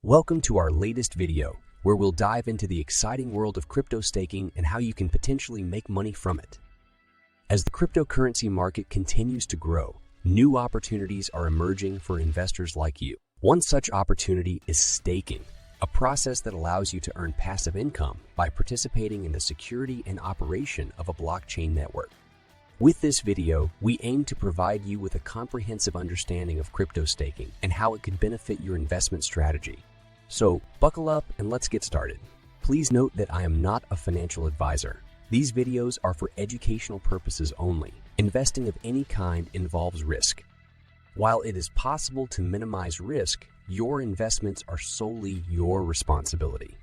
Welcome to our latest video, where we'll dive into the exciting world of crypto staking and how you can potentially make money from it. As the cryptocurrency market continues to grow, new opportunities are emerging for investors like you. One such opportunity is staking, a process that allows you to earn passive income by participating in the security and operation of a blockchain network. With this video, we aim to provide you with a comprehensive understanding of crypto staking and how it could benefit your investment strategy. So, buckle up and let's get started. Please note that I am not a financial advisor. These videos are for educational purposes only. Investing of any kind involves risk. While it is possible to minimize risk, your investments are solely your responsibility.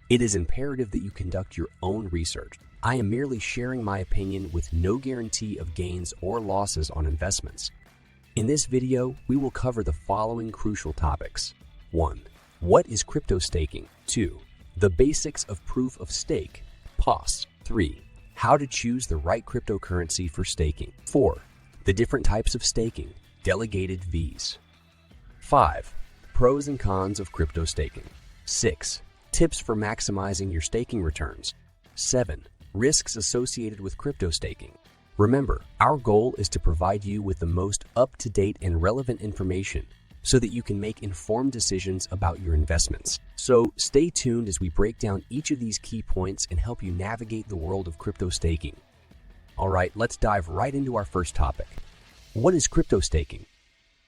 It is imperative that you conduct your own research. I am merely sharing my opinion with no guarantee of gains or losses on investments. In this video, we will cover the following crucial topics. 1. What is crypto staking? 2. The basics of proof of stake, POS. 3. How to choose the right cryptocurrency for staking. 4. The different types of staking, delegated fees. 5. Pros and cons of crypto staking. 6. Tips for maximizing your staking returns. 7. Risks associated with crypto staking. Remember, our goal is to provide you with the most up-to-date and relevant information so that you can make informed decisions about your investments. So stay tuned as we break down each of these key points and help you navigate the world of crypto staking. All right, let's dive right into our first topic. What is crypto staking?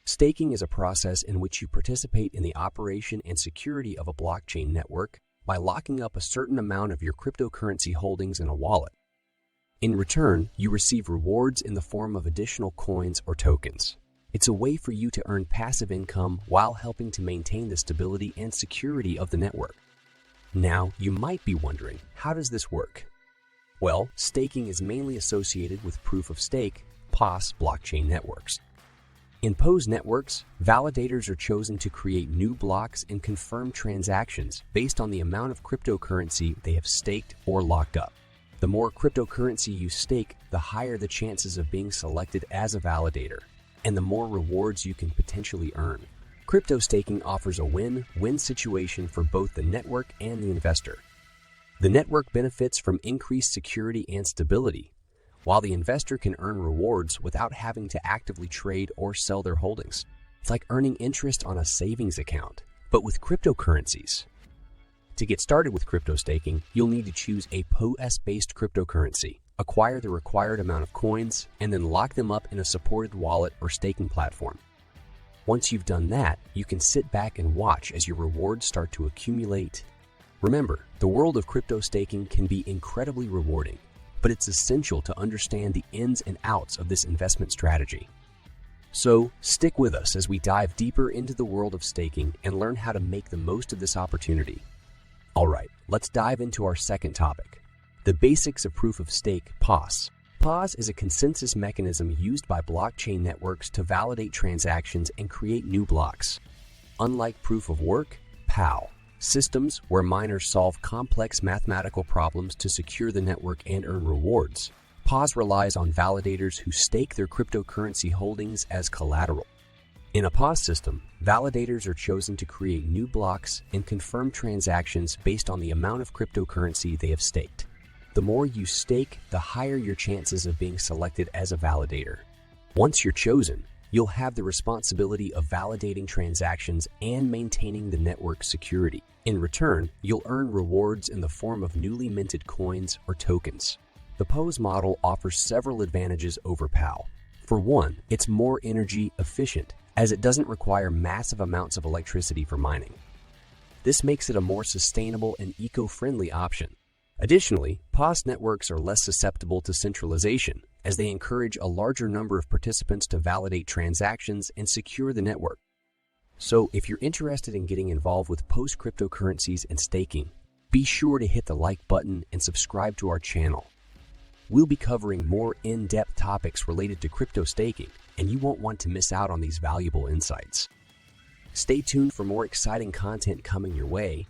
Staking is a process in which you participate in the operation and security of a blockchain network by locking up a certain amount of your cryptocurrency holdings in a wallet. In return, you receive rewards in the form of additional coins or tokens. It's a way for you to earn passive income while helping to maintain the stability and security of the network. Now, you might be wondering, how does this work? Well, staking is mainly associated with proof of stake, POS blockchain networks. In POS networks, validators are chosen to create new blocks and confirm transactions based on the amount of cryptocurrency they have staked or locked up. The more cryptocurrency you stake, the higher the chances of being selected as a validator, and the more rewards you can potentially earn. Crypto staking offers a win-win situation for both the network and the investor. The network benefits from increased security and stability, while the investor can earn rewards without having to actively trade or sell their holdings. It's like earning interest on a savings account, but with cryptocurrencies. To get started with crypto staking, you'll need to choose a POS-based cryptocurrency, acquire the required amount of coins, and then lock them up in a supported wallet or staking platform. Once you've done that, you can sit back and watch as your rewards start to accumulate. Remember, the world of crypto staking can be incredibly rewarding, but it's essential to understand the ins and outs of this investment strategy. So, stick with us as we dive deeper into the world of staking and learn how to make the most of this opportunity. All right, let's dive into our second topic, the basics of proof of stake, POS. POS is a consensus mechanism used by blockchain networks to validate transactions and create new blocks. Unlike proof of work, POW, systems where miners solve complex mathematical problems to secure the network and earn rewards, POS relies on validators who stake their cryptocurrency holdings as collateral. In a POS system, validators are chosen to create new blocks and confirm transactions based on the amount of cryptocurrency they have staked. The more you stake, the higher your chances of being selected as a validator. Once you're chosen, you'll have the responsibility of validating transactions and maintaining the network's security. In return, you'll earn rewards in the form of newly minted coins or tokens. The POS model offers several advantages over POW. For one, it's more energy efficient, as it doesn't require massive amounts of electricity for mining. This makes it a more sustainable and eco-friendly option. Additionally, POS networks are less susceptible to centralization, as they encourage a larger number of participants to validate transactions and secure the network. So, if you're interested in getting involved with POS cryptocurrencies and staking, be sure to hit the like button and subscribe to our channel. We'll be covering more in-depth topics related to crypto staking, and you won't want to miss out on these valuable insights. Stay tuned for more exciting content coming your way.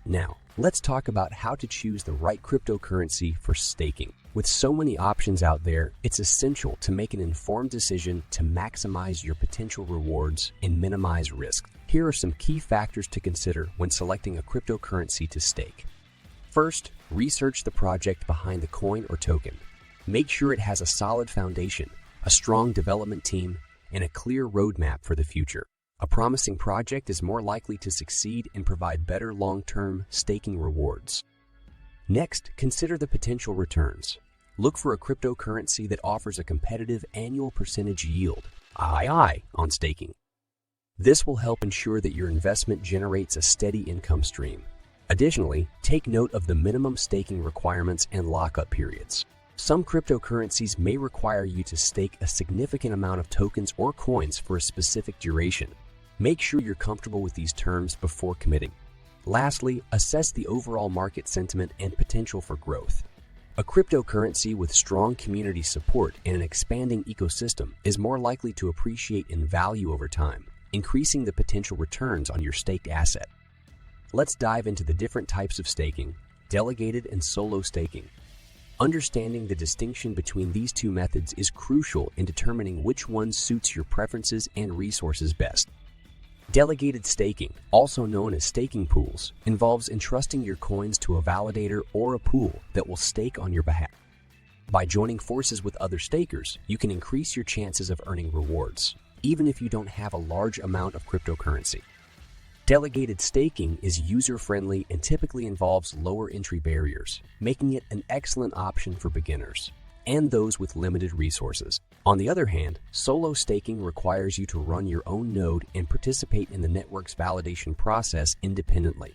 Now, let's talk about how to choose the right cryptocurrency for staking. With so many options out there, it's essential to make an informed decision to maximize your potential rewards and minimize risk. Here are some key factors to consider when selecting a cryptocurrency to stake. First, research the project behind the coin or token. Make sure it has a solid foundation, a strong development team, and a clear roadmap for the future. A promising project is more likely to succeed and provide better long-term staking rewards. Next, consider the potential returns. Look for a cryptocurrency that offers a competitive annual percentage yield, II, on staking. This will help ensure that your investment generates a steady income stream. Additionally, take note of the minimum staking requirements and lockup periods. Some cryptocurrencies may require you to stake a significant amount of tokens or coins for a specific duration. Make sure you're comfortable with these terms before committing. Lastly, assess the overall market sentiment and potential for growth. A cryptocurrency with strong community support and an expanding ecosystem is more likely to appreciate in value over time, increasing the potential returns on your staked asset. Let's dive into the different types of staking, delegated and solo staking. Understanding the distinction between these two methods is crucial in determining which one suits your preferences and resources best. Delegated staking, also known as staking pools, involves entrusting your coins to a validator or a pool that will stake on your behalf. By joining forces with other stakers, you can increase your chances of earning rewards, even if you don't have a large amount of cryptocurrency. Delegated staking is user-friendly and typically involves lower entry barriers, making it an excellent option for beginners and those with limited resources. On the other hand, solo staking requires you to run your own node and participate in the network's validation process independently.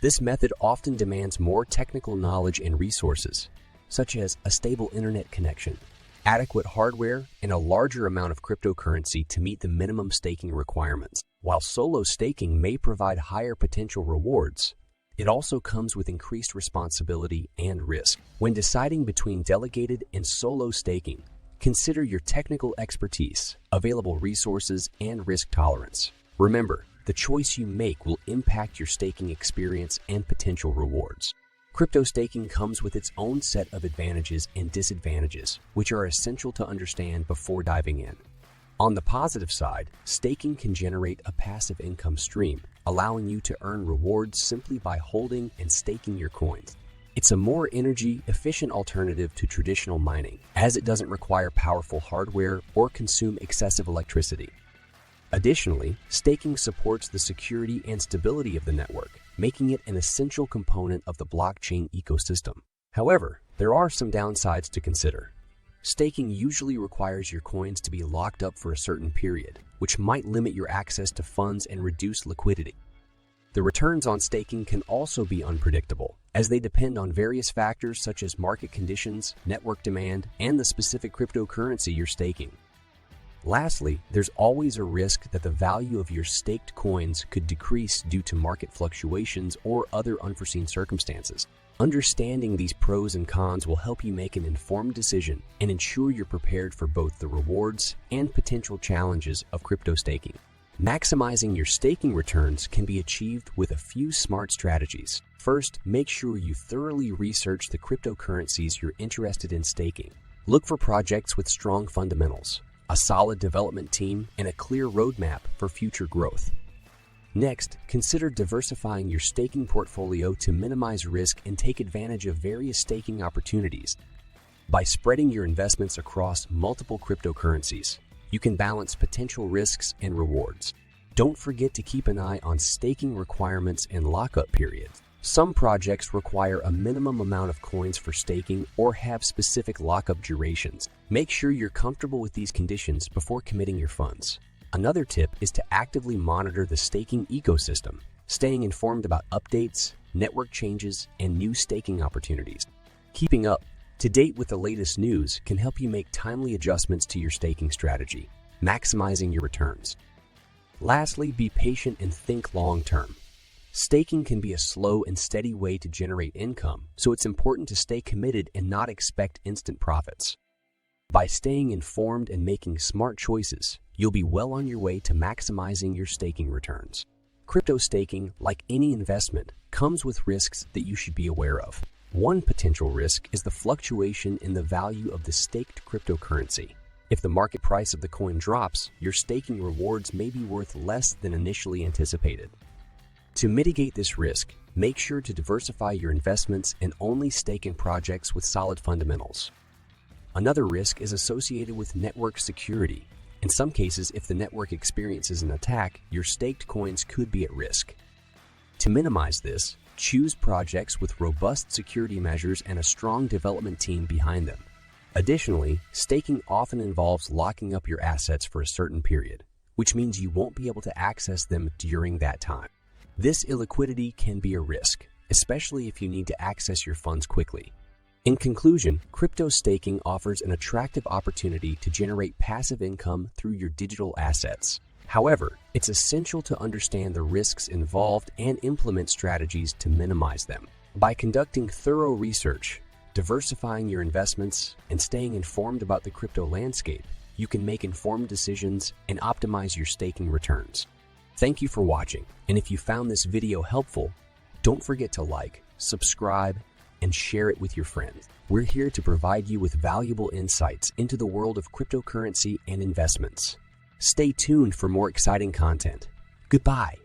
This method often demands more technical knowledge and resources, such as a stable internet connection, adequate hardware, and a larger amount of cryptocurrency to meet the minimum staking requirements. While solo staking may provide higher potential rewards, it also comes with increased responsibility and risk. When deciding between delegated and solo staking, consider your technical expertise, available resources, and risk tolerance. Remember, the choice you make will impact your staking experience and potential rewards. Crypto staking comes with its own set of advantages and disadvantages, which are essential to understand before diving in. On the positive side, staking can generate a passive income stream, allowing you to earn rewards simply by holding and staking your coins. It's a more energy-efficient alternative to traditional mining, as it doesn't require powerful hardware or consume excessive electricity. Additionally, staking supports the security and stability of the network, making it an essential component of the blockchain ecosystem. However, there are some downsides to consider. Staking usually requires your coins to be locked up for a certain period, which might limit your access to funds and reduce liquidity. The returns on staking can also be unpredictable, as they depend on various factors such as market conditions, network demand, and the specific cryptocurrency you're staking. Lastly, there's always a risk that the value of your staked coins could decrease due to market fluctuations or other unforeseen circumstances. Understanding these pros and cons will help you make an informed decision and ensure you're prepared for both the rewards and potential challenges of crypto staking. Maximizing your staking returns can be achieved with a few smart strategies. First, make sure you thoroughly research the cryptocurrencies you're interested in staking. Look for projects with strong fundamentals, a solid development team, and a clear roadmap for future growth. Next, consider diversifying your staking portfolio to minimize risk and take advantage of various staking opportunities. By spreading your investments across multiple cryptocurrencies, you can balance potential risks and rewards. Don't forget to keep an eye on staking requirements and lockup periods. Some projects require a minimum amount of coins for staking or have specific lockup durations. Make sure you're comfortable with these conditions before committing your funds. Another tip is to actively monitor the staking ecosystem, staying informed about updates, network changes, and new staking opportunities. Keeping up to date with the latest news can help you make timely adjustments to your staking strategy, maximizing your returns. Lastly, be patient and think long-term. Staking can be a slow and steady way to generate income, so it's important to stay committed and not expect instant profits. By staying informed and making smart choices, you'll be well on your way to maximizing your staking returns. Crypto staking, like any investment, comes with risks that you should be aware of. One potential risk is the fluctuation in the value of the staked cryptocurrency. If the market price of the coin drops, your staking rewards may be worth less than initially anticipated. To mitigate this risk, make sure to diversify your investments and only stake in projects with solid fundamentals. Another risk is associated with network security. In some cases, if the network experiences an attack, your staked coins could be at risk. To minimize this, choose projects with robust security measures and a strong development team behind them. Additionally, staking often involves locking up your assets for a certain period, which means you won't be able to access them during that time. This illiquidity can be a risk, especially if you need to access your funds quickly. In conclusion, crypto staking offers an attractive opportunity to generate passive income through your digital assets. However, it's essential to understand the risks involved and implement strategies to minimize them. By conducting thorough research, diversifying your investments, and staying informed about the crypto landscape, you can make informed decisions and optimize your staking returns. Thank you for watching, and if you found this video helpful, don't forget to like, subscribe, and share it with your friends. We're here to provide you with valuable insights into the world of cryptocurrency and investments. Stay tuned for more exciting content. Goodbye.